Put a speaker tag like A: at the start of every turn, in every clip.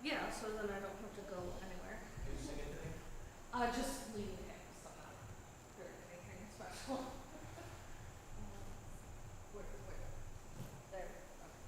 A: Yeah, so then I don't have to go anywhere.
B: Can you sing anything?
A: Just leading hymns, so not very anything special. Where? There. Okay.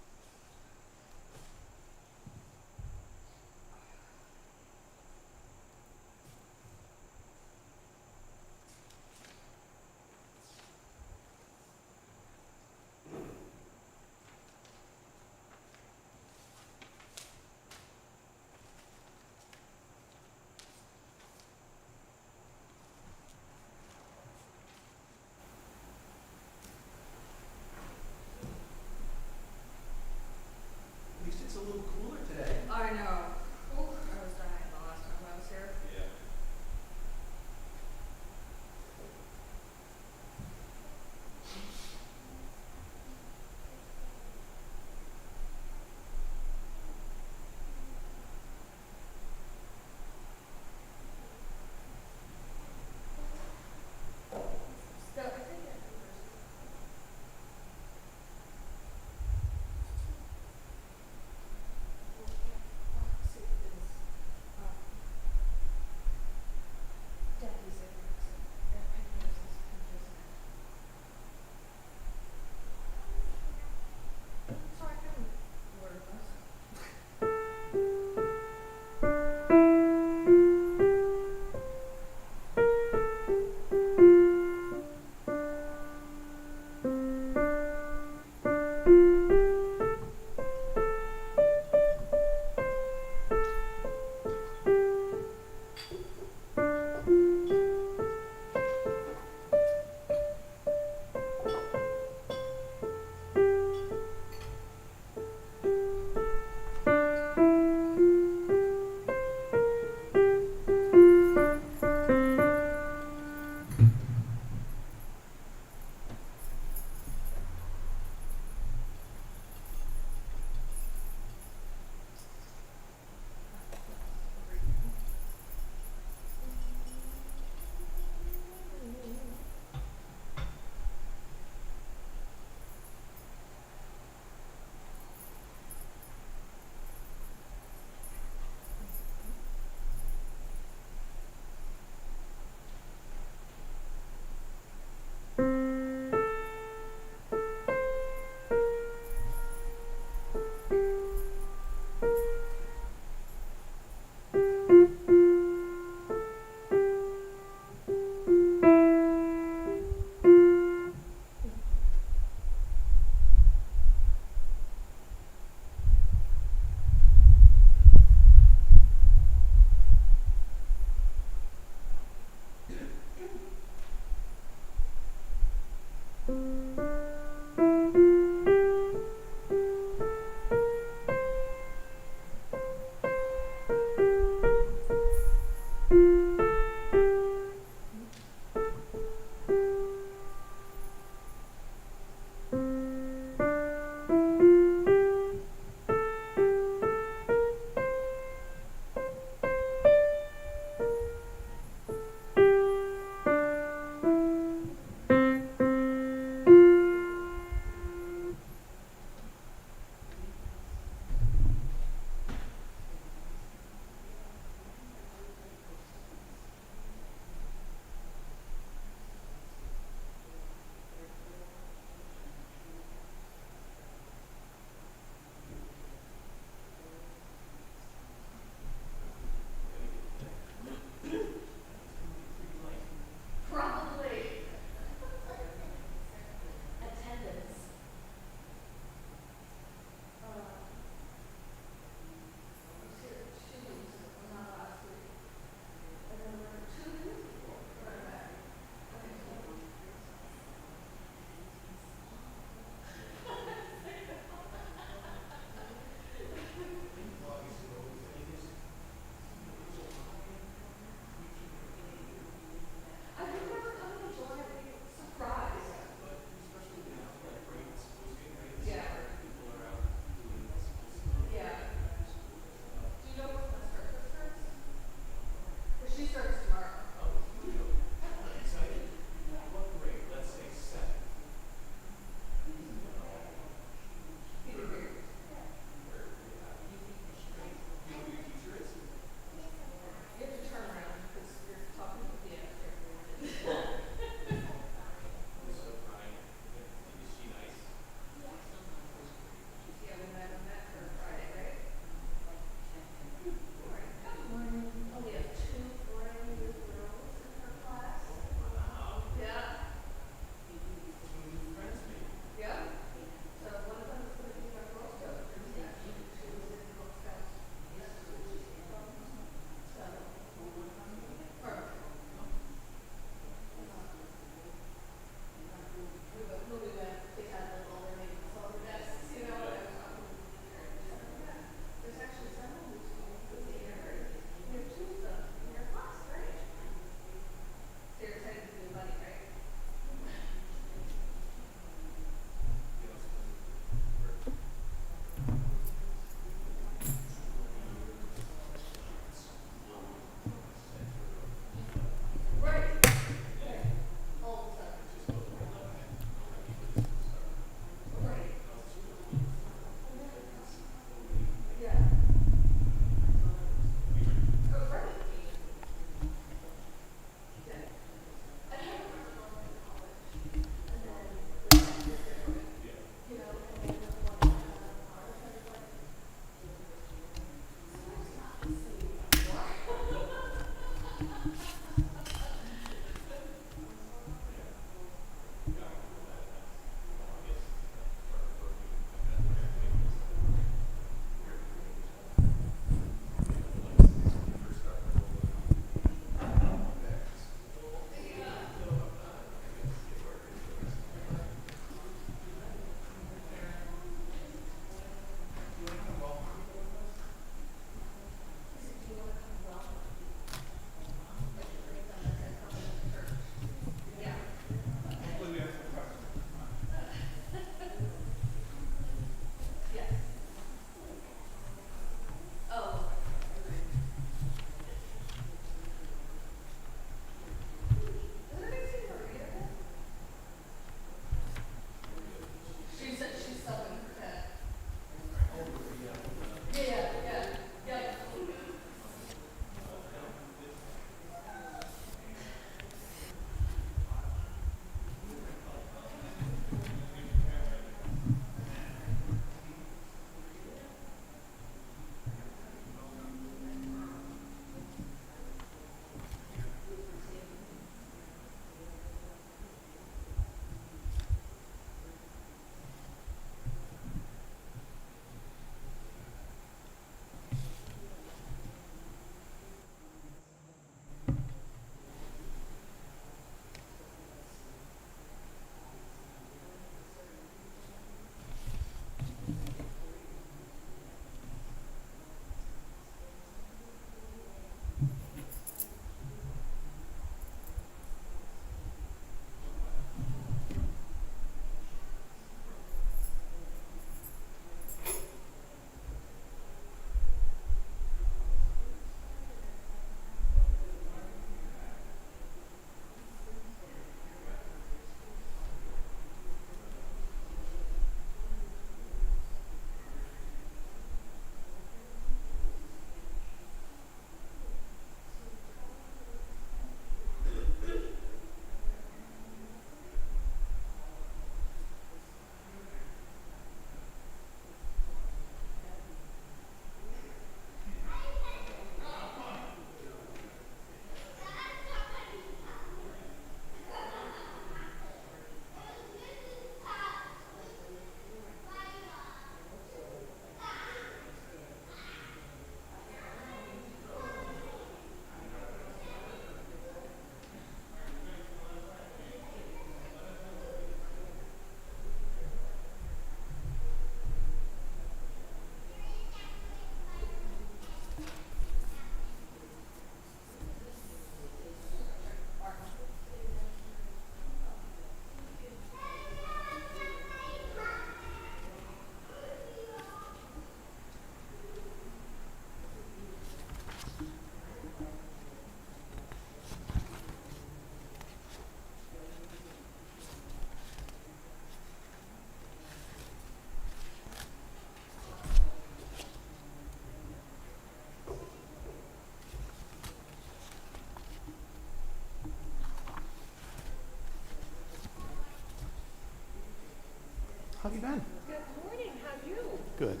B: How have you been?
C: Good morning, how are you?
B: Good.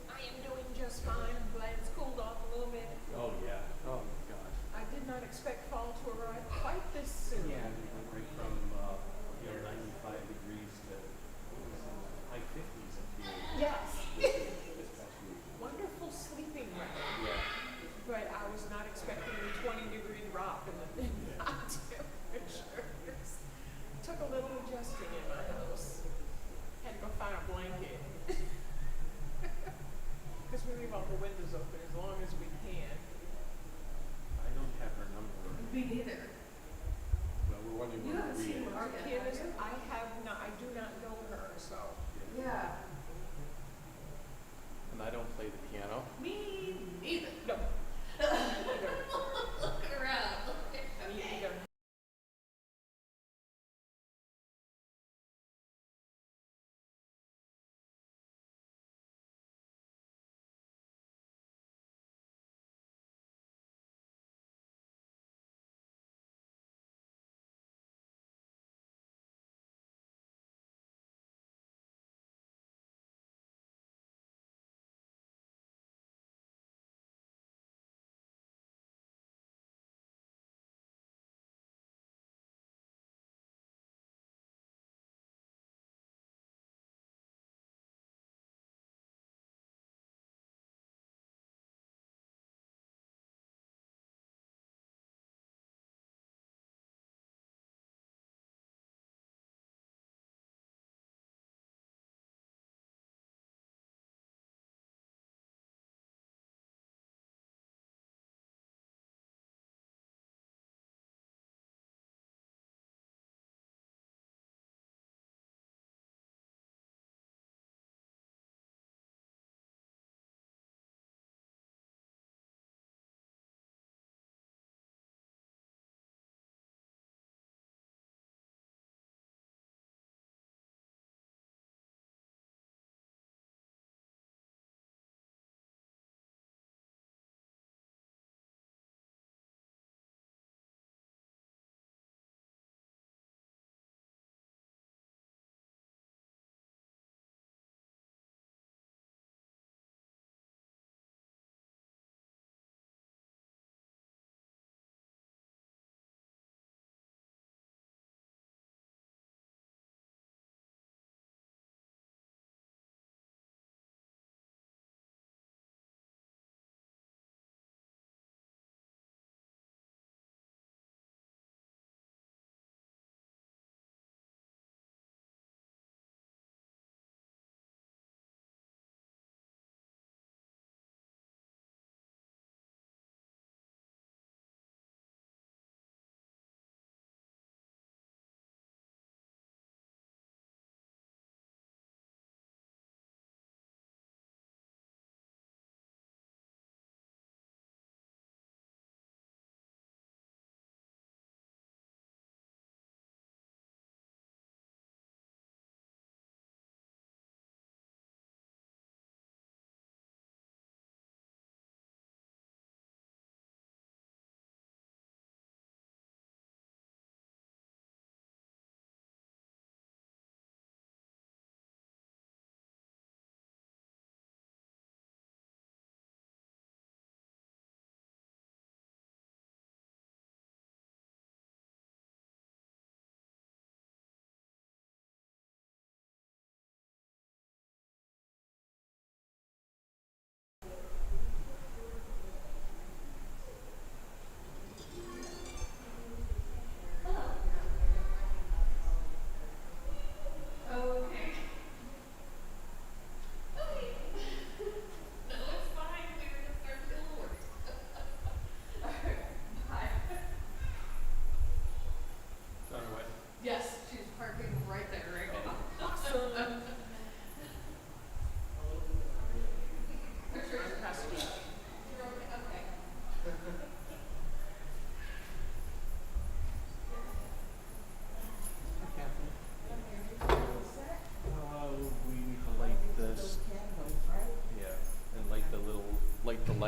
C: I am doing just fine. I'm glad it's cooled off a little bit.
B: Oh, yeah. Oh, my God.
C: I did not expect fall to arrive quite this soon.
B: Yeah, we went right from 95 degrees to high 50s up here
C: Yes.
B: this past week.
C: Wonderful sleeping weather.
B: Yeah.
C: But I was not expecting a 20-degree drop in the hot temperatures. Took a little adjusting in my house. Had to go find a blanket. Because we leave all the windows open as long as we can.
B: I don't have her number.
A: Me neither.
B: Well, we're wondering
A: You
B: where
A: haven't
B: Maria
A: seen
B: is.
A: Mark
C: Kim is, I have not, I do not know her, so.
A: Yeah.
B: And I don't play the piano.
A: Me neither.
C: No. Either.
A: Looking around.
C: Me either.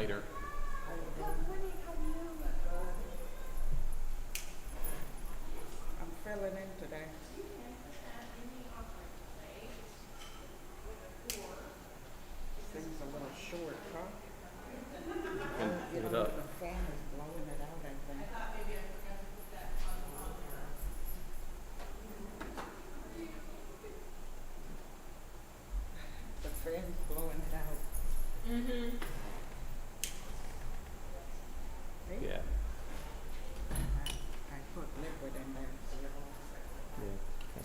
B: lighter.
D: I'm filling in today. short truck.
B: And
D: You
B: get
D: know,
B: up.
D: the fan is blowing it out, I think. The fan's blowing it out.
C: Mm-hmm.
D: See?
B: Yeah.
D: I put liquid in there, so you're all set.
B: Yeah. Okay.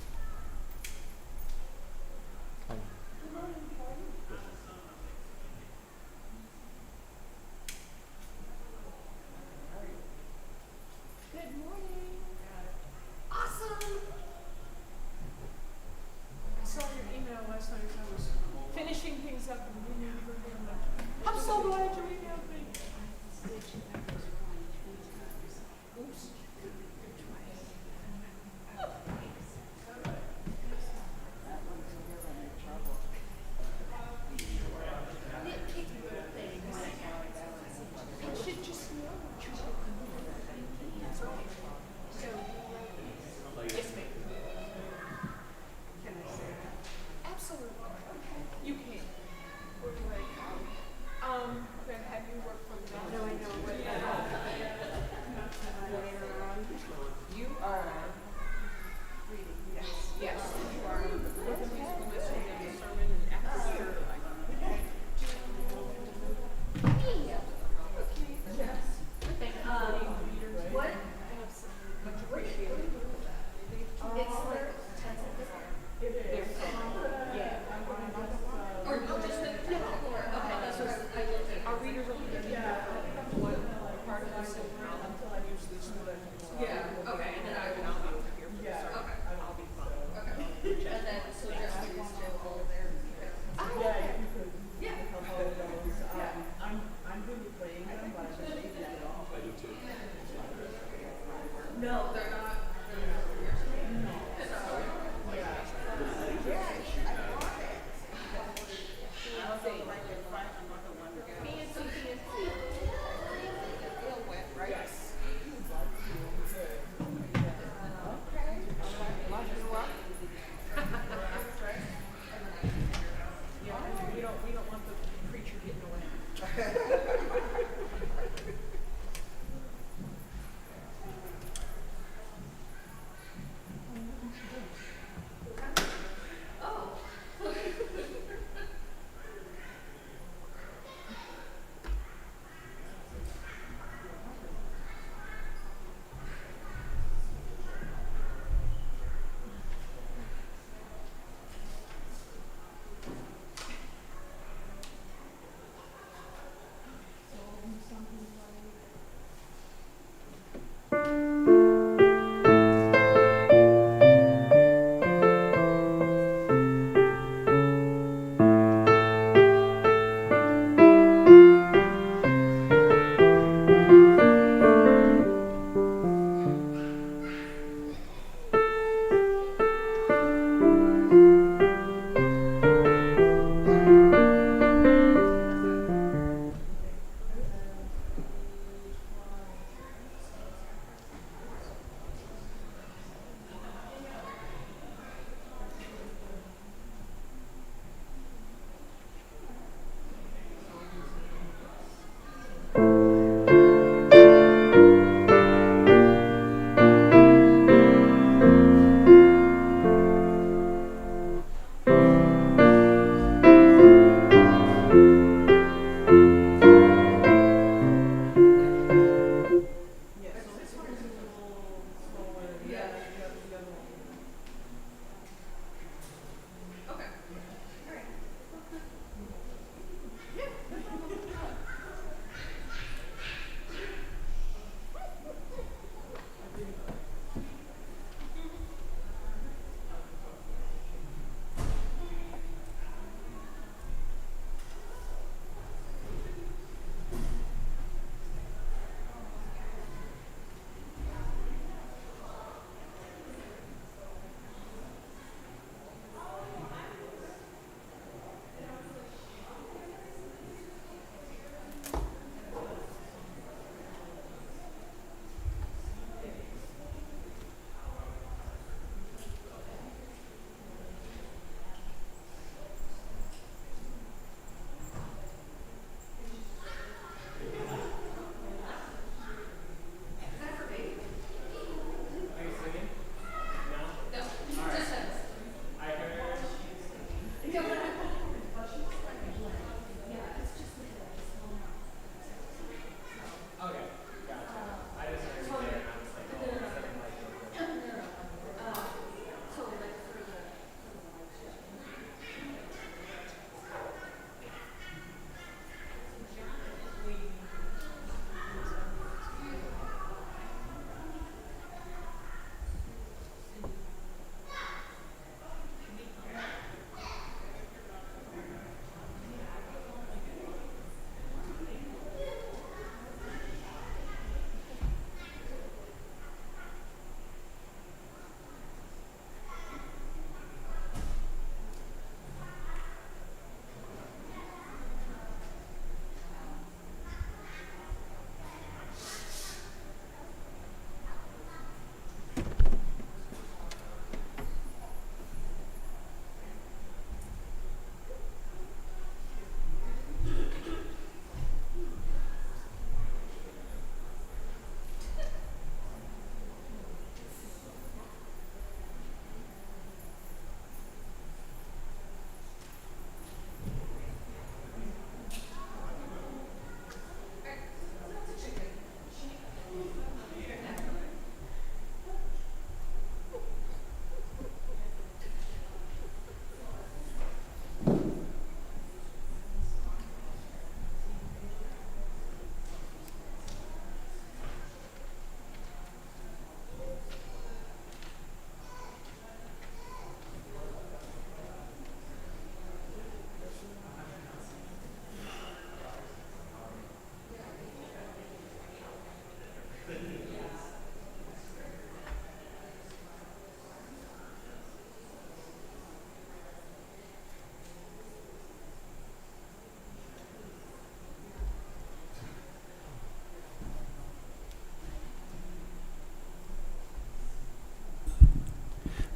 C: Good morning. Awesome. I saw your email last night as I was finishing things up and we knew you were here. I'm so glad you emailed me. Oops.
D: That one's giving me trouble.
C: Nitpicky little things. It should just know what you're working on. That's right. So, yes, ma'am.
A: Can I say that?
C: Absolutely. You can. We're great. Then have you worked from that?
A: No, I know, but later on,
C: You are
A: reading, yes.
C: Yes, you are the musical listening and the sermon and after. Yes. Thank you.
A: What?
C: Much appreciated.
A: It's the tenth of this year.
C: They're yeah.
A: Or just the, okay, that's what I looked at.
C: Our readers will be what part of this until I use this one.
A: Yeah, okay, and then I will.
C: I'll be over here for the sermon.
A: Okay.
C: I'll be fine.
A: Okay. And then, so just these two all there.
C: Yeah, you could.
A: Yeah.
E: I'm really playing them, but I believe that all.
B: I do too.
A: No, they're not.
C: We don't want the preacher getting away.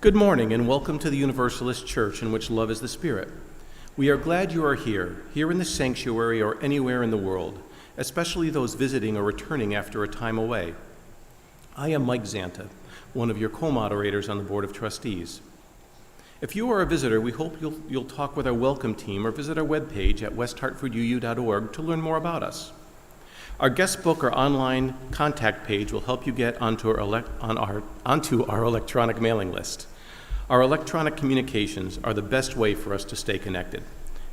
F: Good morning and welcome to the Universalist Church in which love is the Spirit. We are glad you are here in the sanctuary or anywhere in the world, especially those visiting or returning after a time away. I am Mike Zanta, one of your co-moderators on the Board of Trustees. If you are a visitor, we hope you'll talk with our welcome team or visit our webpage at westhartforduu.org to learn more about us. Our guest book or online contact page will help you get onto our electronic mailing list. Our electronic communications are the best way for us to stay connected.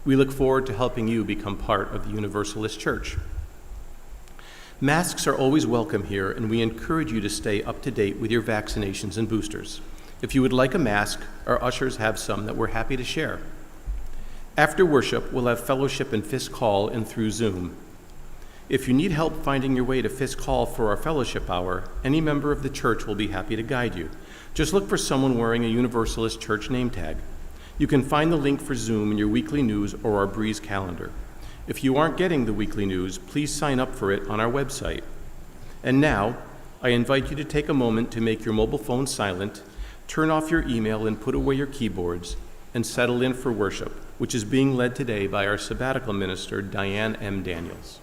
F: We look forward to helping you become part of the Universalist Church. Masks are always welcome here, and we encourage you to stay up to date with your vaccinations and boosters. If you would like a mask, our ushers have some that we're happy to share. After worship, we'll have fellowship in Fisk Hall and through Zoom. If you need help finding your way to Fisk Hall for our fellowship hour, any member of the church will be happy to guide you. Just look for someone wearing a Universalist Church name tag. You can find the link for Zoom in your weekly news or our Breeze calendar. If you aren't getting the weekly news, please sign up for it on our website. And now, I invite you to take a moment to make your mobile phone silent, turn off your email and put away your keyboards, and settle in for worship, which is being led today by our sabbatical minister, Dianne M. Daniels.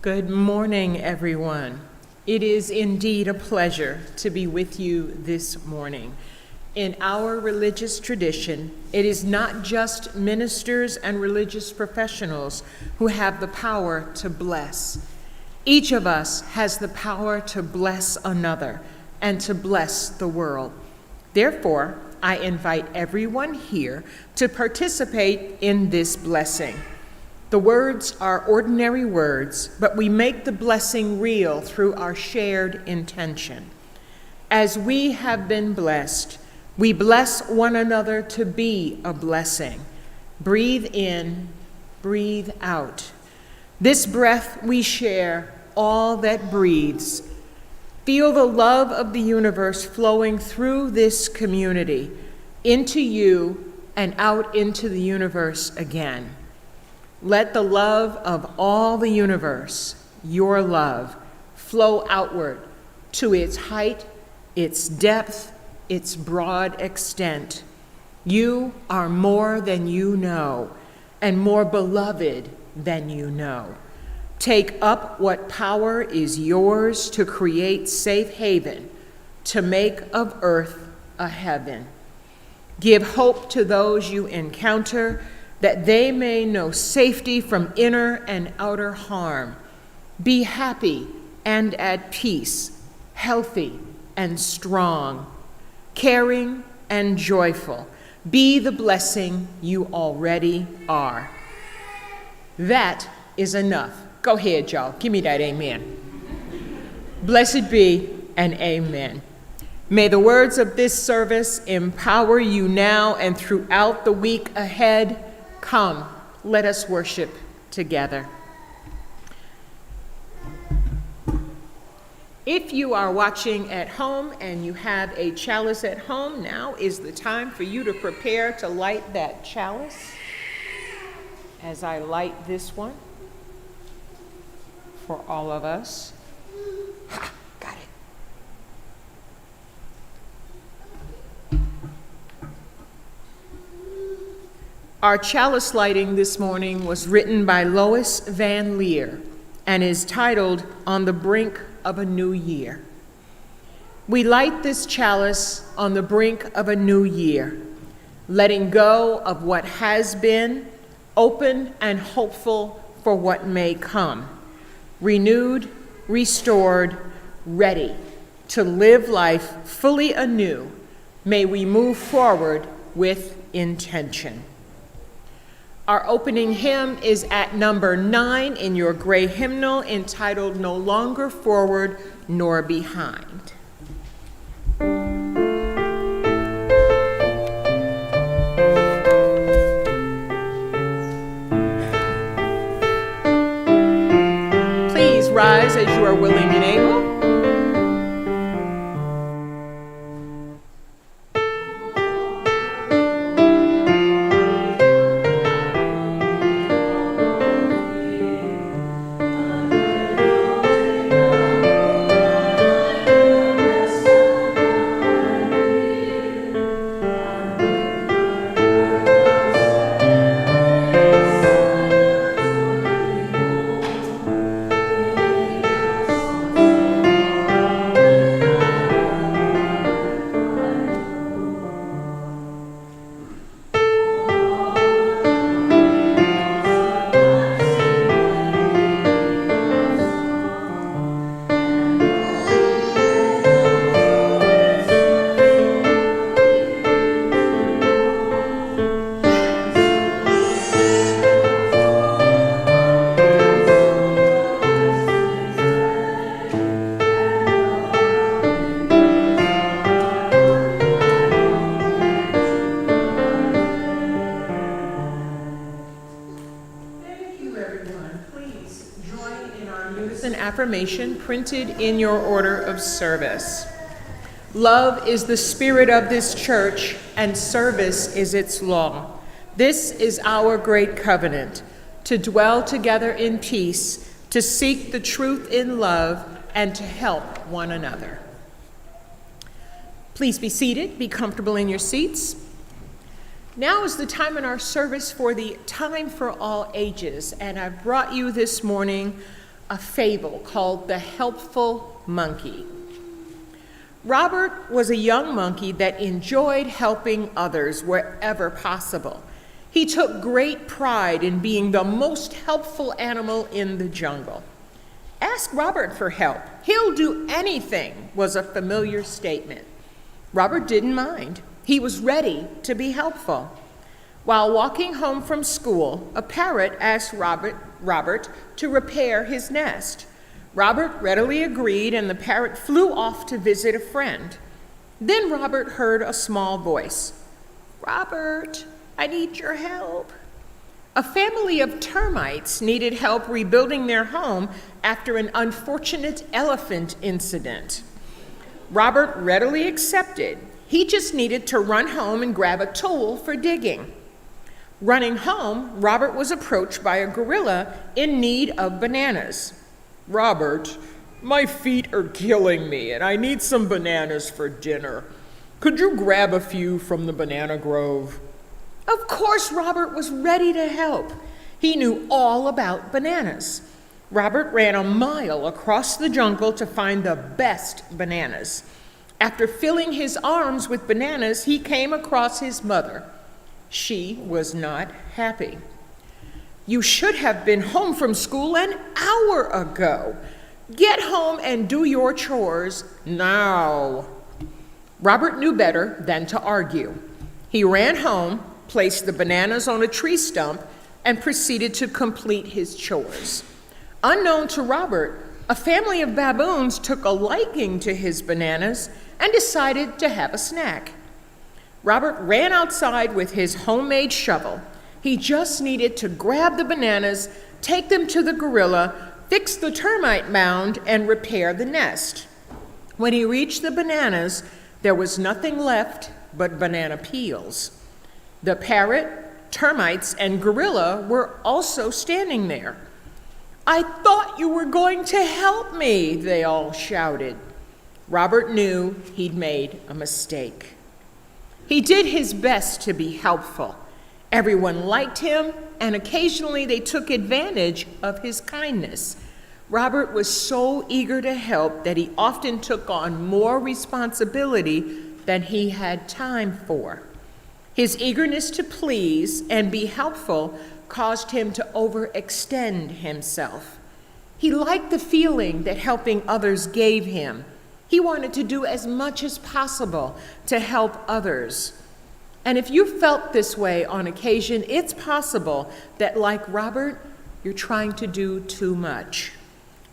C: Good morning, everyone. It is indeed a pleasure to be with you this morning. In our religious tradition, it is not just ministers and religious professionals who have the power to bless. Each of us has the power to bless another and to bless the world. Therefore, I invite everyone here to participate in this blessing. The words are ordinary words, but we make the blessing real through our shared intention. As we have been blessed, We bless one another to be a blessing. Breathe in, breathe out. This breath we share, all that breathes. Feel the love of the universe flowing through this community, into you and out into the universe again. Let the love of all the universe, your love, flow outward to its height, its depth, its broad extent. You are more than you know, and more beloved than you know. Take up what power is yours to create safe haven, to make of earth a heaven. Give hope to those you encounter, that they may know safety from inner and outer harm. Be happy and at peace, healthy and strong, caring and joyful. Be the blessing you already are. That is enough. Go ahead, y'all. Give me that amen. Blessed be and amen. May the words of this service empower you now and throughout the week ahead. Come, let us worship together. If you are watching at home and you have a chalice at home, now is the time for you to prepare to light that chalice. As I light this one for all of us. Ha, got it. Our chalice lighting this morning was written by Lois Van Leer and is titled On the Brink of a New Year. We light this chalice on the brink of a new year, letting go of what has been, open and hopeful for what may come, renewed, restored, ready to live life fully anew. May we move forward with intention. Our opening hymn is at number 9 in your gray hymnal, entitled No Longer Forward Nor Behind. Please rise as you are willing and able. Unison Affirmation printed in your order of service. Love is the spirit of this church, and service is its law. This is our great covenant, to dwell together in peace, to seek the truth in love, and to help one another. Please be seated, be comfortable in your seats. Now is the time in our service for the Time for All Ages, and I've brought you this morning a fable called The Helpful Monkey. Robert was a young monkey that enjoyed helping others wherever possible. He took great pride in being the most helpful animal in the jungle. Ask Robert for help. He'll do anything, was a familiar statement. Robert didn't mind. He was ready to be helpful. While walking home from school, a parrot asked Robert to repair his nest. Robert readily agreed, and the parrot flew off to visit a friend. Then Robert heard a small voice. "Robert, I need your help." A family of termites needed help rebuilding their home after an unfortunate elephant incident. Robert readily accepted. He just needed to run home and grab a tool for digging. Running home, Robert was approached by a gorilla in need of bananas. "Robert, my feet are killing me and I need some bananas for dinner. Could you grab a few from the banana grove?" Of course, Robert was ready to help. He knew all about bananas. Robert ran a mile across the jungle to find the best bananas. After filling his arms with bananas, he came across his mother. She was not happy. "You should have been home from school an hour ago. Get home and do your chores now." Robert knew better than to argue. He ran home, placed the bananas on a tree stump, and proceeded to complete his chores. Unknown to Robert, a family of baboons took a liking to his bananas and decided to have a snack. Robert ran outside with his homemade shovel. He just needed to grab the bananas, take them to the gorilla, fix the termite mound, and repair the nest. When he reached the bananas, there was nothing left but banana peels. The parrot, termites, and gorilla were also standing there. "I thought you were going to help me," they all shouted. Robert knew he'd made a mistake. He did his best to be helpful. Everyone liked him, and occasionally they took advantage of his kindness. Robert was so eager to help that he often took on more responsibility than he had time for. His eagerness to please and be helpful caused him to overextend himself. He liked the feeling that helping others gave him. He wanted to do as much as possible to help others. And if you felt this way on occasion, it's possible that, like Robert, you're trying to do too much.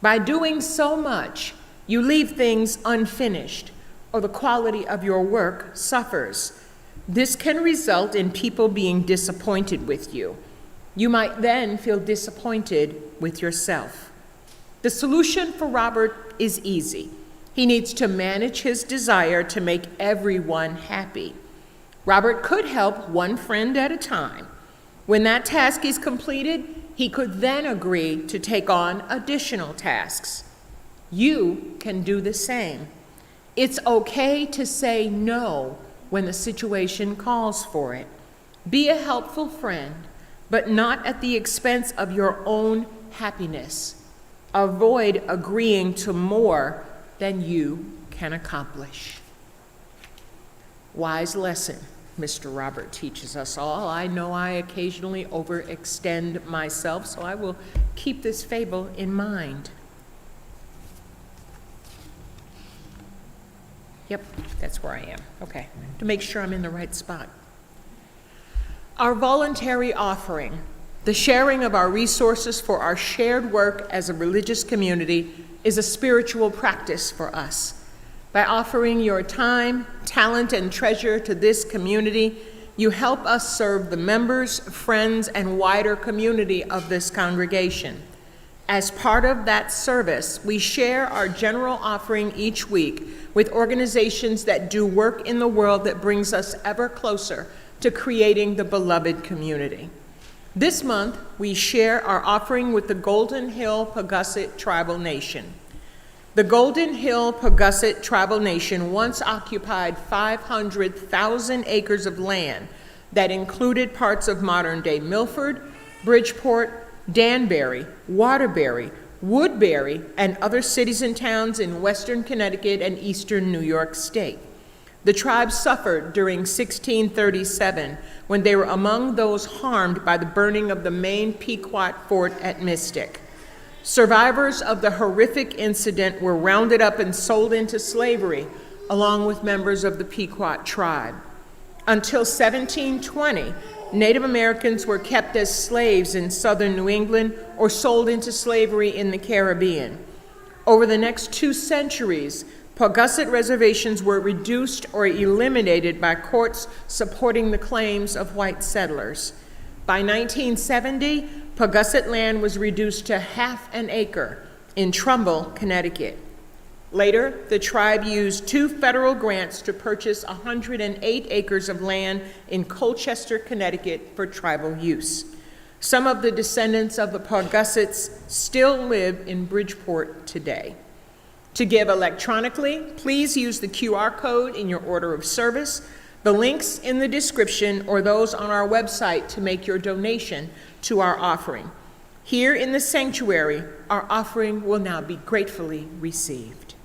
C: By doing so much, you leave things unfinished, or the quality of your work suffers. This can result in people being disappointed with you. You might then feel disappointed with yourself. The solution for Robert is easy. He needs to manage his desire to make everyone happy. Robert could help one friend at a time. When that task is completed, he could then agree to take on additional tasks. You can do the same. It's okay to say no when the situation calls for it. Be a helpful friend, but not at the expense of your own happiness. Avoid agreeing to more than you can accomplish. Wise lesson Mr. Robert teaches us all. I know I occasionally overextend myself, so I will keep this fable in mind. Yep, that's where I am. Okay, to make sure I'm in the right spot. Our voluntary offering, the sharing of our resources for our shared work as a religious community, is a spiritual practice for us. By offering your time, talent, and treasure to this community, you help us serve the members, friends, and wider community of this congregation. As part of that service, we share our general offering each week with organizations that do work in the world that brings us ever closer to creating the beloved community. This month, we share our offering with the Golden Hill Pagussit Tribal Nation. The Golden Hill Pagussit Tribal Nation once occupied 500,000 acres of land that included parts of modern-day Milford, Bridgeport, Danbury, Waterbury, Woodbury, and other cities and towns in western Connecticut and eastern New York State. The tribe suffered during 1637 when they were among those harmed by the burning of the main Pequot fort at Mystic. Survivors of the horrific incident were rounded up and sold into slavery, along with members of the Pequot tribe. Until 1720, Native Americans were kept as slaves in southern New England or sold into slavery in the Caribbean. Over the next 2 centuries, Pawgasset reservations were reduced or eliminated by courts supporting the claims of white settlers. By 1970, Pawgasset land was reduced to half an acre in Trumbull, Connecticut. Later, the tribe used 2 federal grants to purchase 108 acres of land in Colchester, Connecticut for tribal use. Some of the descendants of the Pawgassets still live in Bridgeport today. To give electronically, please use the QR code in your order of service, the links in the description, or those on our website to make your donation to our offering. Here in the sanctuary, our offering will now be gratefully received.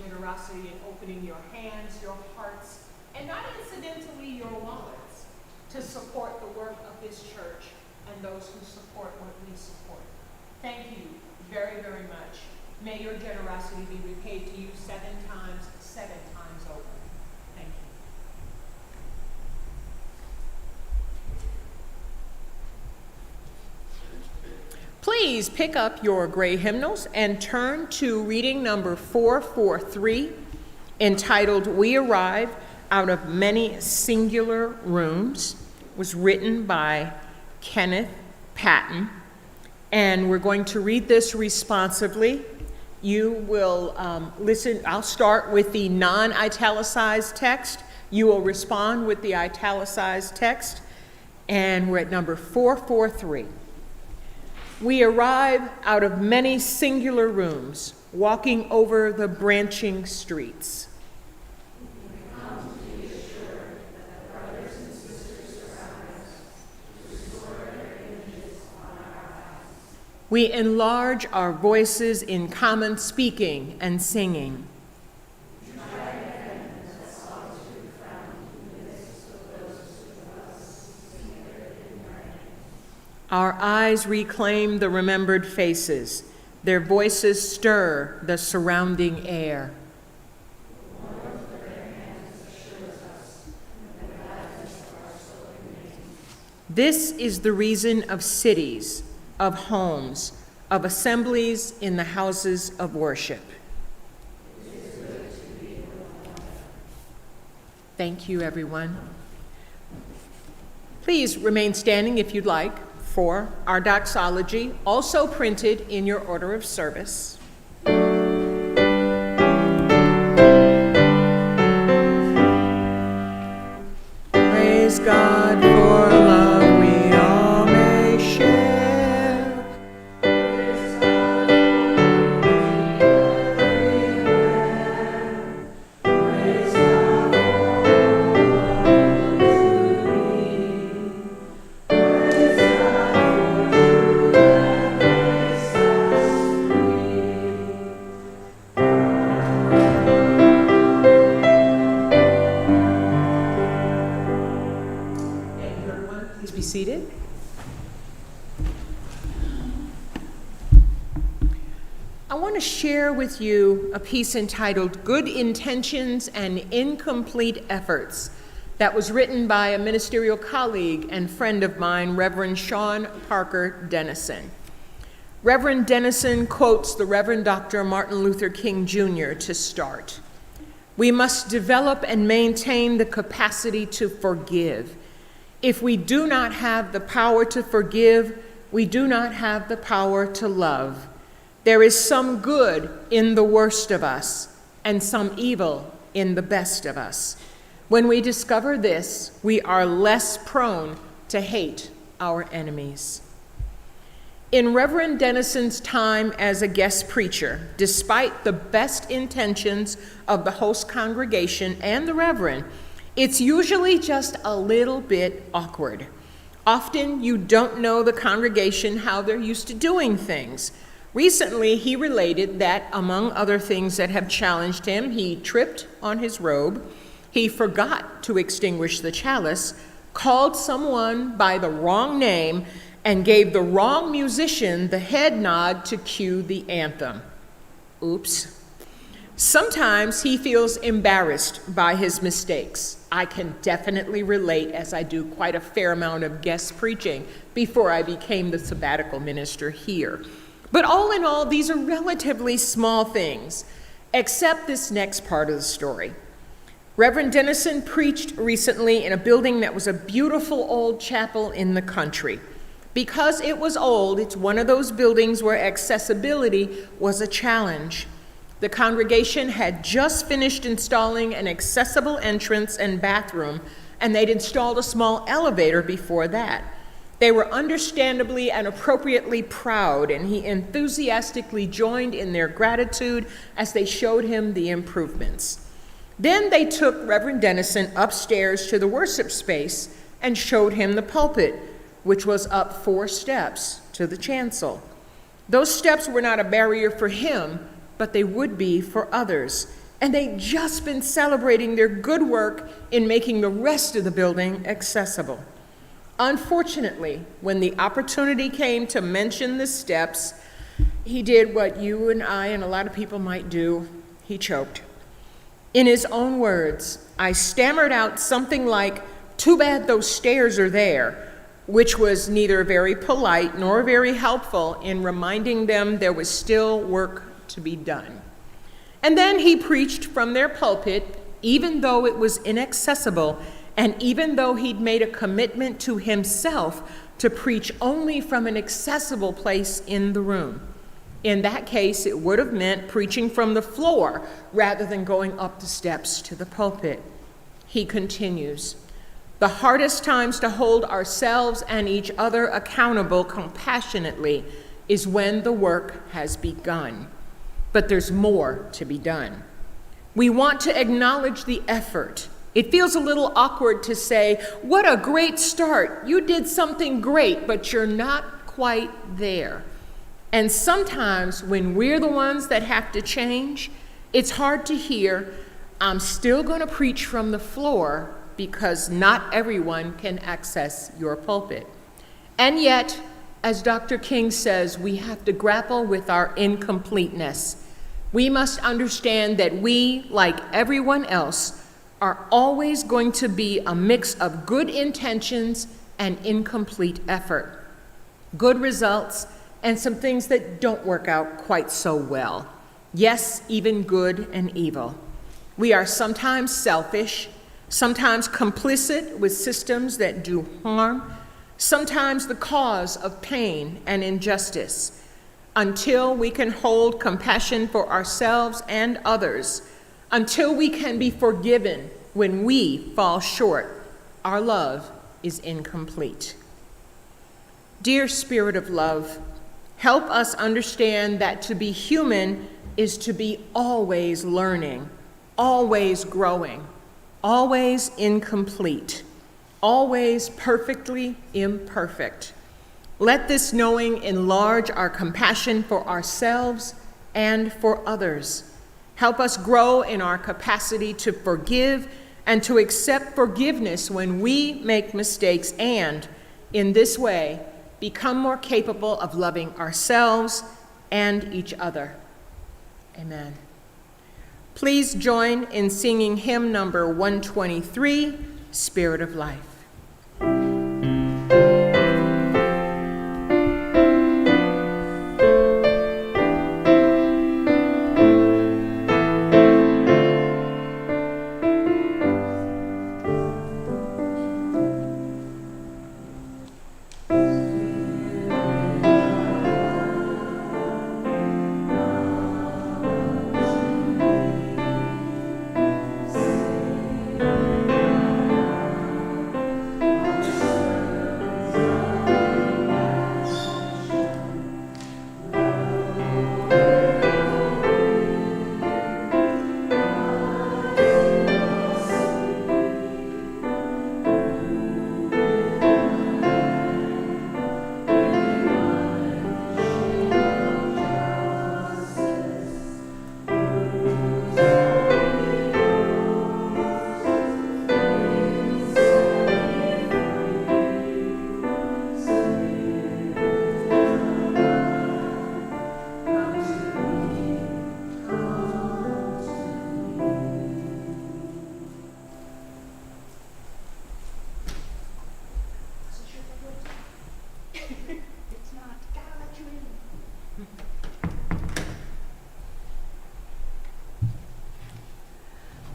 C: Generosity in opening your hands, your hearts, and not incidentally your wallets to support the work of this church and those who support what we support. Thank you very, very much. May your generosity be repaid to you 7 times, 7 times over. Thank you. Please pick up your gray hymnals and turn to reading number 443, entitled "We Arrive Out of Many Singular Rooms." It was written by Kenneth Patton, and we're going to read this responsively. You will listen. I'll start with the non-italicized text. You will respond with the italicized text, and we're at number 443. We arrive out of many singular rooms, walking over the branching streets. We enlarge our voices in common speaking and singing. Our eyes reclaim the remembered faces. Their voices stir the surrounding air. This is the reason of cities, of homes, of assemblies in the houses of worship. Thank you, everyone. Please remain standing if you'd like for our doxology, also printed in your order of service. Praise God for love we all may share. Praise God for everywhere. Praise God for be seated. I want to share with you a piece entitled Good Intentions and Incomplete Efforts that was written by a ministerial colleague and friend of mine, Reverend Sean Parker Dennison. Reverend Dennison quotes the Reverend Dr. Martin Luther King Jr. to start. We must develop and maintain the capacity to forgive. If we do not have the power to forgive, we do not have the power to love. There is some good in the worst of us and some evil in the best of us. When we discover this, we are less prone to hate our enemies. In Reverend Dennison's time as a guest preacher, despite the best intentions of the host congregation and the Reverend, it's usually just a little bit awkward. Often you don't know the congregation how they're used to doing things. Recently, he related that, among other things that have challenged him, he tripped on his robe, he forgot to extinguish the chalice, called someone by the wrong name, and gave the wrong musician the head nod to cue the anthem. Oops. Sometimes he feels embarrassed by his mistakes. I can definitely relate, as I do quite a fair amount of guest preaching before I became the sabbatical minister here. But all in all, these are relatively small things, except this next part of the story. Reverend Dennison preached recently in a building that was a beautiful old chapel in the country. Because it was old, it's one of those buildings where accessibility was a challenge. The congregation had just finished installing an accessible entrance and bathroom, and they'd installed a small elevator before that. They were understandably and appropriately proud, and he enthusiastically joined in their gratitude as they showed him the improvements. Then they took Reverend Dennison upstairs to the worship space and showed him the pulpit, which was up 4 steps to the chancel. Those steps were not a barrier for him, but they would be for others. And they'd just been celebrating their good work in making the rest of the building accessible. Unfortunately, when the opportunity came to mention the steps, he did what you and I and a lot of people might do. He choked. In his own words, I stammered out something like, "Too bad those stairs are there," which was neither very polite nor very helpful in reminding them there was still work to be done. And then he preached from their pulpit, even though it was inaccessible, and even though he'd made a commitment to himself to preach only from an accessible place in the room. In that case, it would have meant preaching from the floor rather than going up the steps to the pulpit. He continues, "The hardest times to hold ourselves and each other accountable compassionately is when the work has begun. But there's more to be done. We want to acknowledge the effort. It feels a little awkward to say, 'What a great start. You did something great, but you're not quite there.' And sometimes when we're the ones that have to change, it's hard to hear, 'I'm still going to preach from the floor,' because not everyone can access your pulpit. And yet, as Dr. King says, we have to grapple with our incompleteness. We must understand that we, like everyone else, are always going to be a mix of good intentions and incomplete effort, good results, and some things that don't work out quite so well. Yes, even good and evil. We are sometimes selfish, sometimes complicit with systems that do harm, sometimes the cause of pain and injustice. Until we can hold compassion for ourselves and others, until we can be forgiven when we fall short, our love is incomplete. Dear Spirit of Love, help us understand that to be human is to be always learning, always growing, always incomplete, always perfectly imperfect. Let this knowing enlarge our compassion for ourselves and for others. Help us grow in our capacity to forgive and to accept forgiveness when we make mistakes, and In this way, become more capable of loving ourselves and each other. Amen. Please join in singing hymn number 123, Spirit of Life.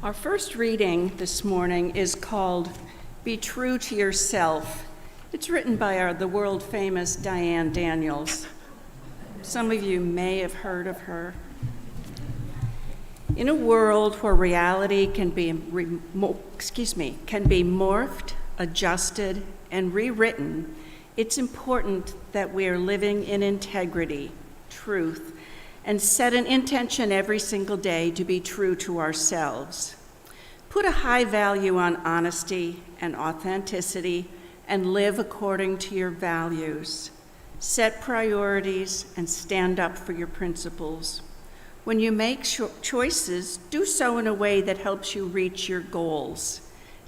G: Our first reading this morning is called Be True to Yourself. It's written by the world-famous Dianne Daniels. Some of you may have heard of her. In a world where reality can be morphed, adjusted, and rewritten, it's important that we are living in integrity, truth, and set an intention every single day to be true to ourselves. Put a high value on honesty and authenticity and live according to your values. Set priorities and stand up for your principles. When you make choices, do so in a way that helps you reach your goals,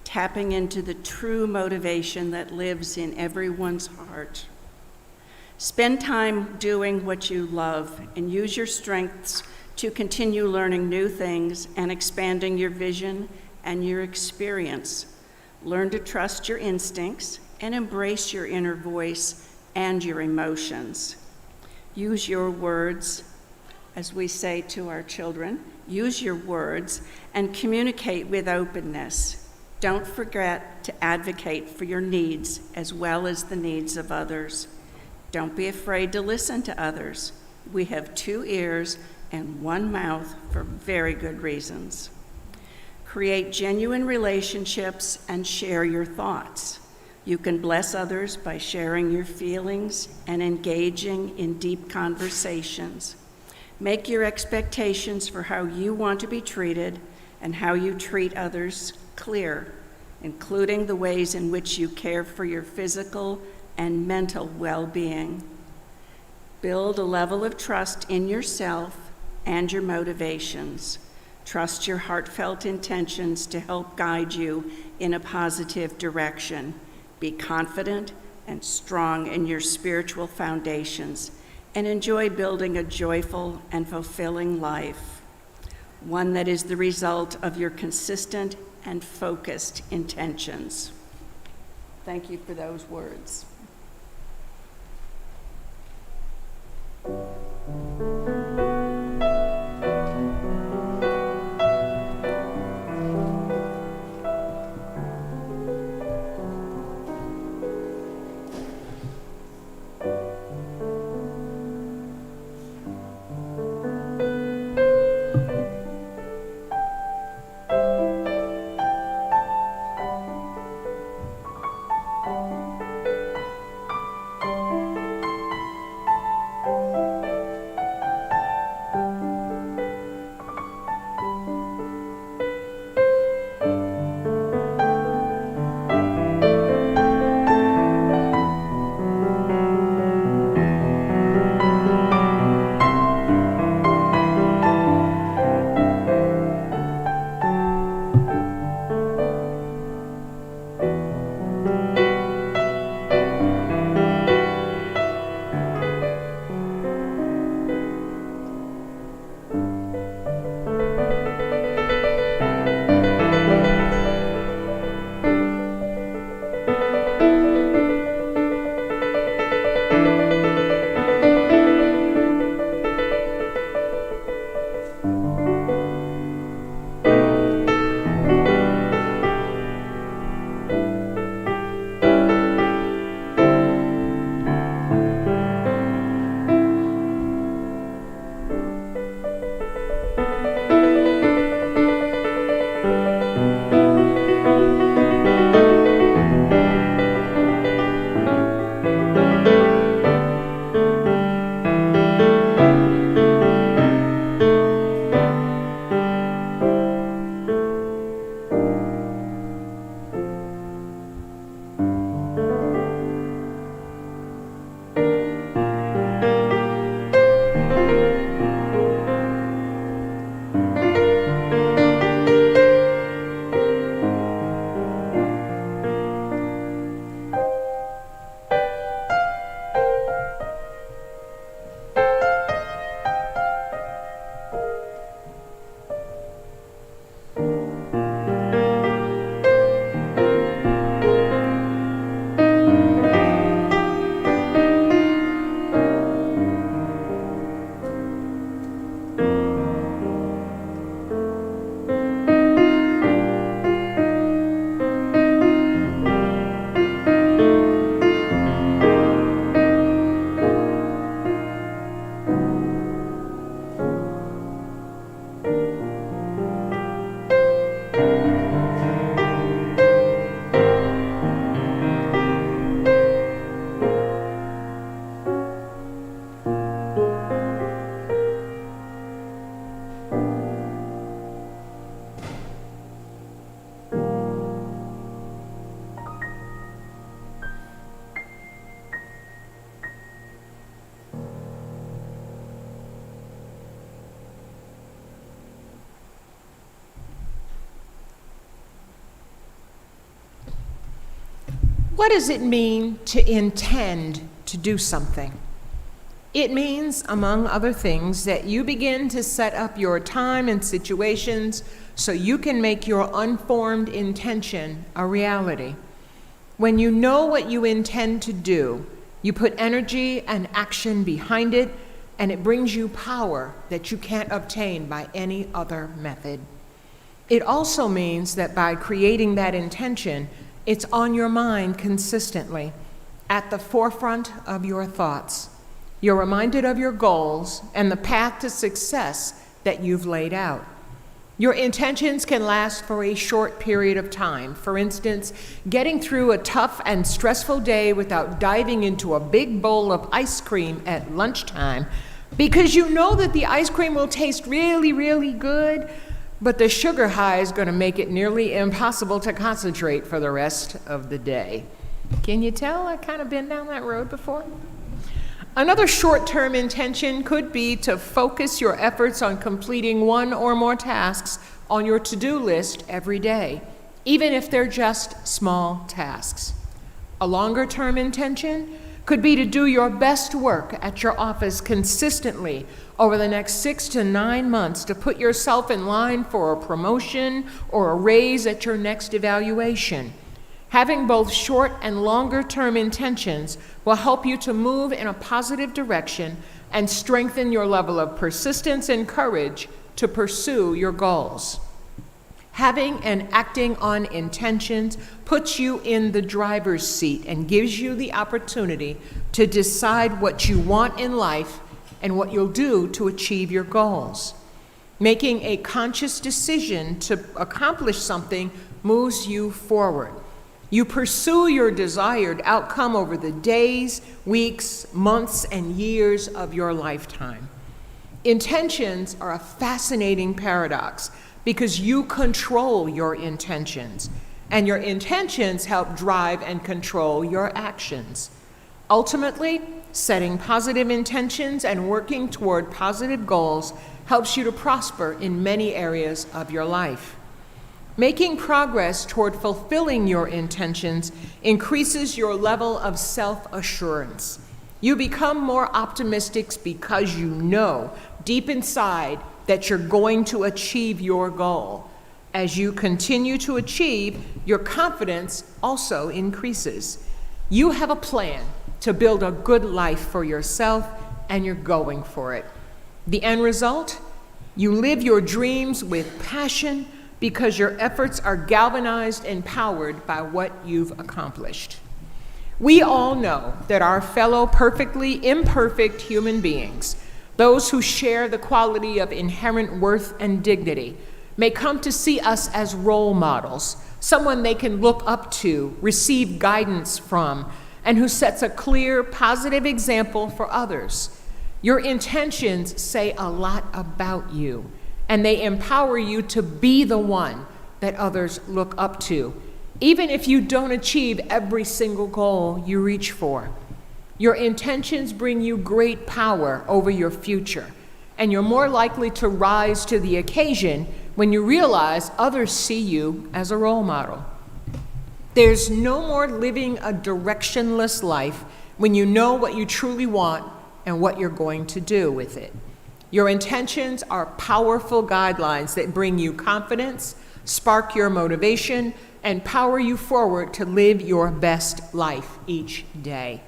G: tapping into the true motivation that lives in everyone's heart. Spend time doing what you love and use your strengths to continue learning new things and expanding your vision and your experience. Learn to trust your instincts and embrace your inner voice and your emotions. Use your words, as we say to our children, use your words and communicate with openness. Don't forget to advocate for your needs as well as the needs of others. Don't be afraid to listen to others. We have 2 ears and 1 mouth for very good reasons. Create genuine relationships and share your thoughts. You can bless others by sharing your feelings and engaging in deep conversations. Make your expectations for how you want to be treated and how you treat others clear, including the ways in which you care for your physical and mental well-being. Build a level of trust in yourself and your motivations. Trust your heartfelt intentions to help guide you in a positive direction. Be confident and strong in your spiritual foundations and enjoy building a joyful and fulfilling life, one that is the result of your consistent and focused intentions. Thank you for those words.
C: What does it mean to intend to do something? It means, among other things, that you begin to set up your time and situations so you can make your unformed intention a reality. When you know what you intend to do, you put energy and action behind it, and it brings you power that you can't obtain by any other method. It also means that by creating that intention, it's on your mind consistently, at the forefront of your thoughts. You're reminded of your goals and the path to success that you've laid out. Your intentions can last for a short period of time. For instance, getting through a tough and stressful day without diving into a big bowl of ice cream at lunchtime, because you know that the ice cream will taste really, really good, but the sugar high is going to make it nearly impossible to concentrate for the rest of the day. Can you tell I've kind of been down that road before? Another short-term intention could be to focus your efforts on completing one or more tasks on your to-do list every day, even if they're just small tasks. A longer-term intention could be to do your best work at your office consistently over the next 6 to 9 months to put yourself in line for a promotion or a raise at your next evaluation. Having both short and longer-term intentions will help you to move in a positive direction and strengthen your level of persistence and courage to pursue your goals. Having and acting on intentions puts you in the driver's seat and gives you the opportunity to decide what you want in life and what you'll do to achieve your goals. Making a conscious decision to accomplish something moves you forward. You pursue your desired outcome over the days, weeks, months, and years of your lifetime. Intentions are a fascinating paradox because you control your intentions, and your intentions help drive and control your actions. Ultimately, setting positive intentions and working toward positive goals helps you to prosper in many areas of your life. Making progress toward fulfilling your intentions increases your level of self-assurance. You become more optimistic because you know deep inside that you're going to achieve your goal. As you continue to achieve, your confidence also increases. You have a plan to build a good life for yourself, and you're going for it. The end result? You live your dreams with passion, because your efforts are galvanized and powered by what you've accomplished. We all know that our fellow perfectly imperfect human beings, those who share the quality of inherent worth and dignity, may come to see us as role models, someone they can look up to, receive guidance from, and who sets a clear, positive example for others. Your intentions say a lot about you, and they empower you to be the one that others look up to, even if you don't achieve every single goal you reach for. Your intentions bring you great power over your future, and you're more likely to rise to the occasion when you realize others see you as a role model. There's no more living a directionless life when you know what you truly want and what you're going to do with it. Your intentions are powerful guidelines that bring you confidence, spark your motivation, and power you forward to live your best life each day.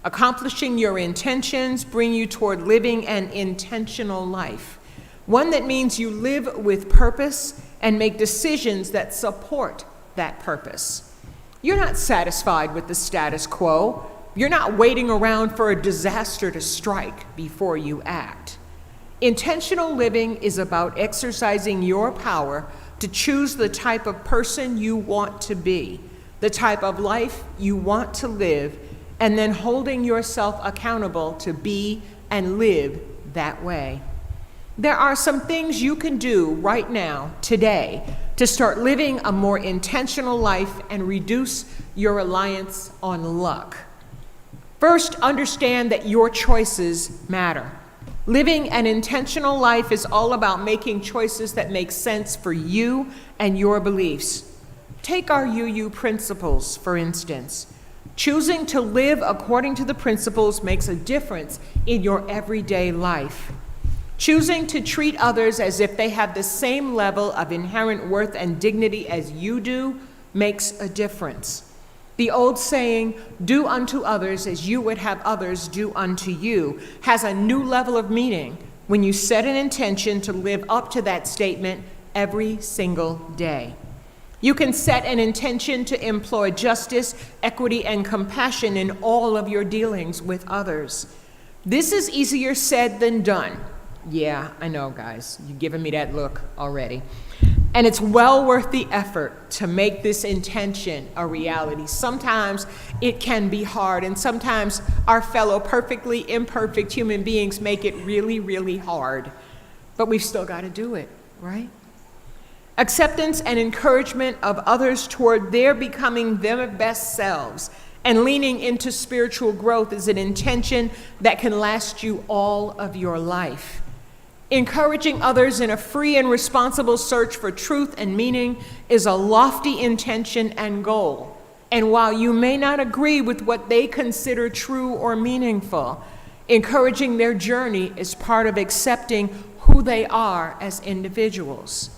C: Accomplishing your intentions bring you toward living an intentional life, one that means you live with purpose and make decisions that support that purpose. You're not satisfied with the status quo. You're not waiting around for a disaster to strike before you act. Intentional living is about exercising your power to choose the type of person you want to be, the type of life you want to live, and then holding yourself accountable to be and live that way. There are some things you can do right now, today, to start living a more intentional life and reduce your reliance on luck. First, understand that your choices matter. Living an intentional life is all about making choices that make sense for you and your beliefs. Take our UU principles, for instance. Choosing to live according to the principles makes a difference in your everyday life. Choosing to treat others as if they have the same level of inherent worth and dignity as you do makes a difference. The old saying, "Do unto others as you would have others do unto you," has a new level of meaning when you set an intention to live up to that statement every single day. You can set an intention to employ justice, equity, and compassion in all of your dealings with others. This is easier said than done. Yeah, I know, guys. You've given me that look already. And it's well worth the effort to make this intention a reality. Sometimes it can be hard, and sometimes our fellow perfectly imperfect human beings make it really, really hard. But we've still got to do it, right? Acceptance and encouragement of others toward their becoming their best selves and leaning into spiritual growth is an intention that can last you all of your life. Encouraging others in a free and responsible search for truth and meaning is a lofty intention and goal. And while you may not agree with what they consider true or meaningful, encouraging their journey is part of accepting who they are as individuals.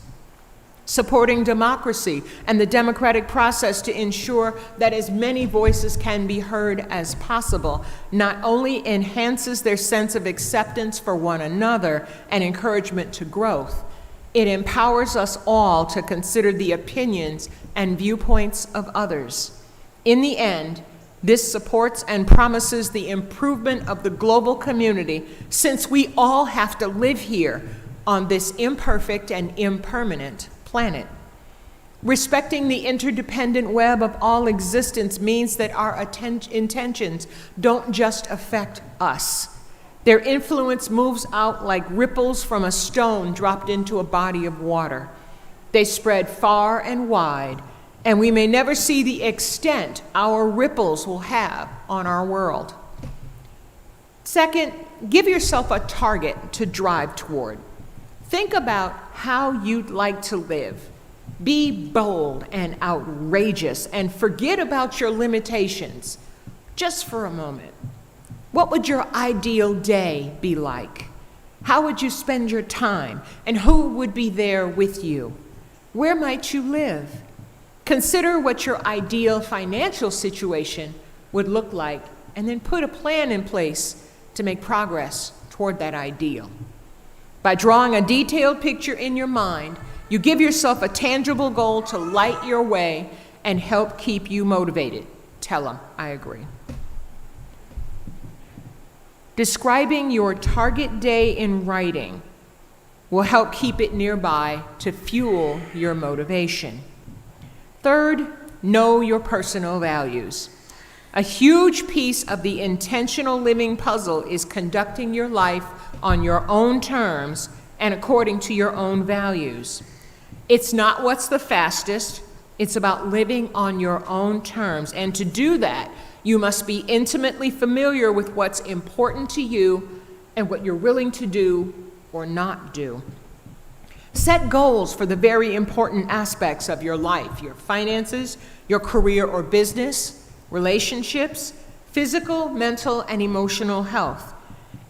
C: Supporting democracy and the democratic process to ensure that as many voices can be heard as possible not only enhances their sense of acceptance for one another and encouragement to growth, it empowers us all to consider the opinions and viewpoints of others. In the end, this supports and promises the improvement of the global community, since we all have to live here on this imperfect and impermanent planet. Respecting the interdependent web of all existence means that our intentions don't just affect us. Their influence moves out like ripples from a stone dropped into a body of water. They spread far and wide, and we may never see the extent our ripples will have on our world. Second, give yourself a target to drive toward. Think about how you'd like to live. Be bold and outrageous and forget about your limitations. Just for a moment. What would your ideal day be like? How would you spend your time? And who would be there with you? Where might you live? Consider what your ideal financial situation would look like, and then put a plan in place to make progress toward that ideal. By drawing a detailed picture in your mind, you give yourself a tangible goal to light your way and help keep you motivated. Tell them, I agree. Describing your target day in writing will help keep it nearby to fuel your motivation. Third, know your personal values. A huge piece of the intentional living puzzle is conducting your life on your own terms and according to your own values. It's not what's the fastest, it's about living on your own terms. And to do that, you must be intimately familiar with what's important to you and what you're willing to do or not do. Set goals for the very important aspects of your life, your finances, your career or business, relationships, physical, mental, and emotional health.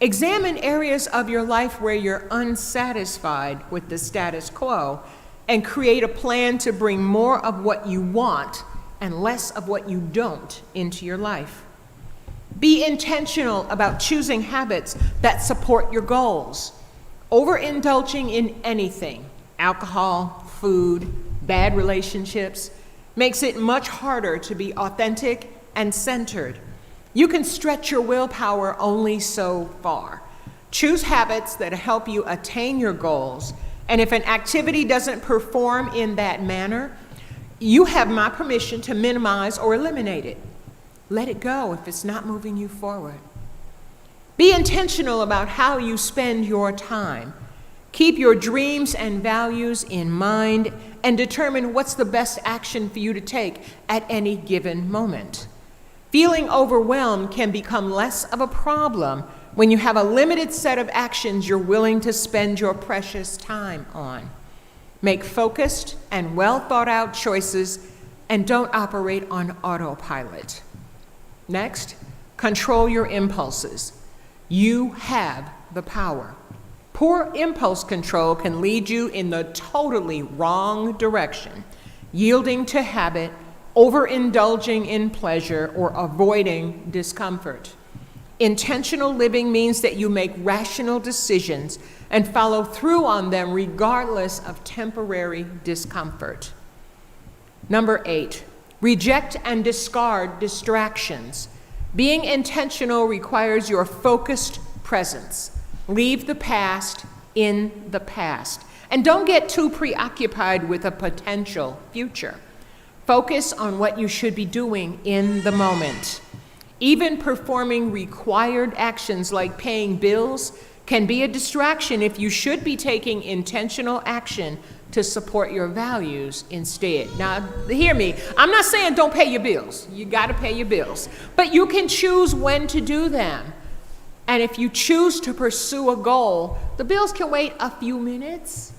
C: Examine areas of your life where you're unsatisfied with the status quo and create a plan to bring more of what you want and less of what you don't into your life. Be intentional about choosing habits that support your goals. Overindulging in anything, alcohol, food, bad relationships, makes it much harder to be authentic and centered. You can stretch your willpower only so far. Choose habits that help you attain your goals, and if an activity doesn't perform in that manner, you have my permission to minimize or eliminate it. Let it go if it's not moving you forward. Be intentional about how you spend your time. Keep your dreams and values in mind and determine what's the best action for you to take at any given moment. Feeling overwhelmed can become less of a problem when you have a limited set of actions you're willing to spend your precious time on. Make focused and well thought out choices and don't operate on autopilot. Next, control your impulses. You have the power. Poor impulse control can lead you in the totally wrong direction, yielding to habit, overindulging in pleasure, or avoiding discomfort. Intentional living means that you make rational decisions and follow through on them regardless of temporary discomfort. Number 8, reject and discard distractions. Being intentional requires your focused presence. Leave the past in the past. And don't get too preoccupied with a potential future. Focus on what you should be doing in the moment. Even performing required actions like paying bills can be a distraction if you should be taking intentional action to support your values instead. Now, hear me. I'm not saying don't pay your bills. You got to pay your bills. But you can choose when to do them. And if you choose to pursue a goal, the bills can wait a few minutes.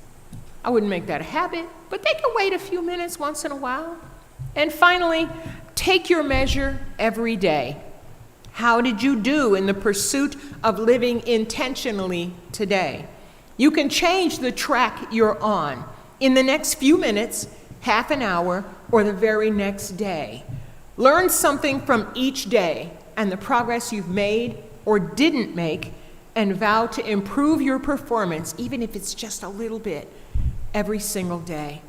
C: I wouldn't make that a habit, but they can wait a few minutes once in a while. And finally, take your measure every day. How did you do in the pursuit of living intentionally today? You can change the track you're on in the next few minutes, half an hour, or the very next day. Learn something from each day and the progress you've made or didn't make, and vow to improve your performance, even if it's just a little bit, every single day.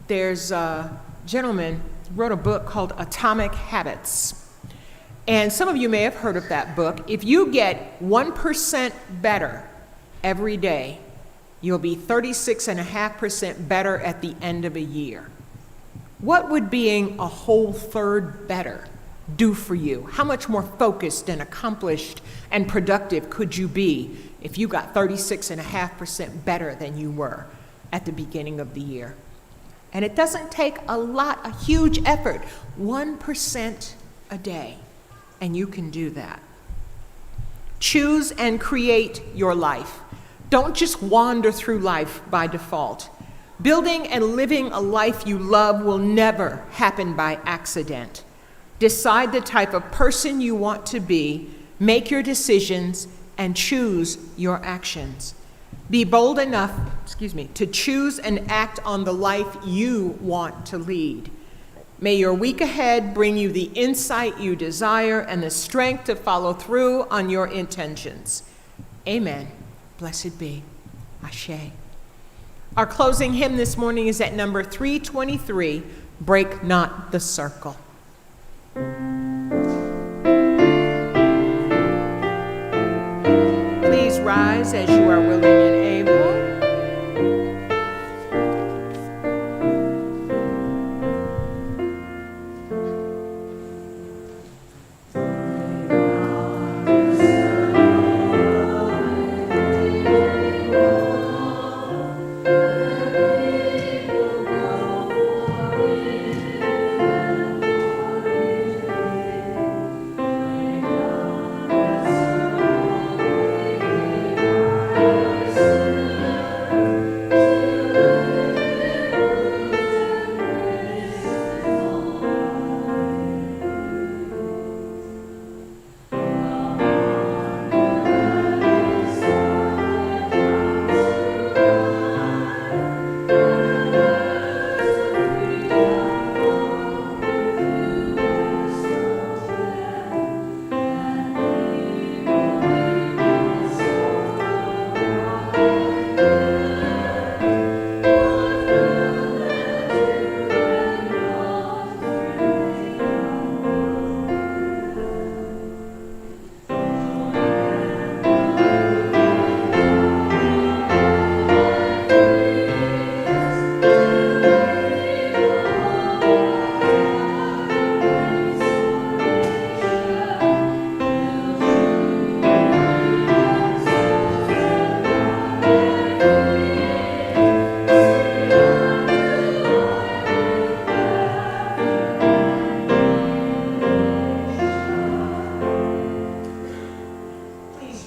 C: There's a gentleman who wrote a book called Atomic Habits. And some of you may have heard of that book. If you get 1% better every day, you'll be 36.5% better at the end of a year. What would being a whole third better do for you? How much more focused and accomplished and productive could you be if you got 36.5% better than you were at the beginning of the year? And it doesn't take a huge effort, 1% a day, and you can do that. Choose and create your life. Don't just wander through life by default. Building and living a life you love will never happen by accident. Decide the type of person you want to be, make your decisions, and choose your actions. Be bold enough, to choose and act on the life you want to lead. May your week ahead bring you the insight you desire and the strength to follow through on your intentions. Amen. Blessed be. Ashe. Our closing hymn this morning is at number 323, Break Not the Circle. Please rise as you are willing and able.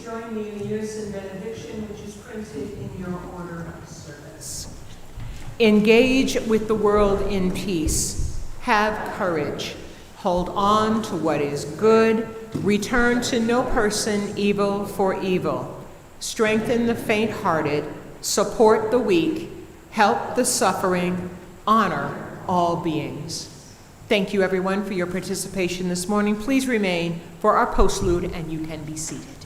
C: Join me in the Unison benediction, which is printed in your order of service. Engage with the world in peace. Have courage. Hold on to what is good. Return to no person evil for evil. Strengthen the faint-hearted. Support the weak. Help the suffering. Honor all beings. Thank you, everyone, for your participation this morning. Please remain for our postlude, and you can be seated.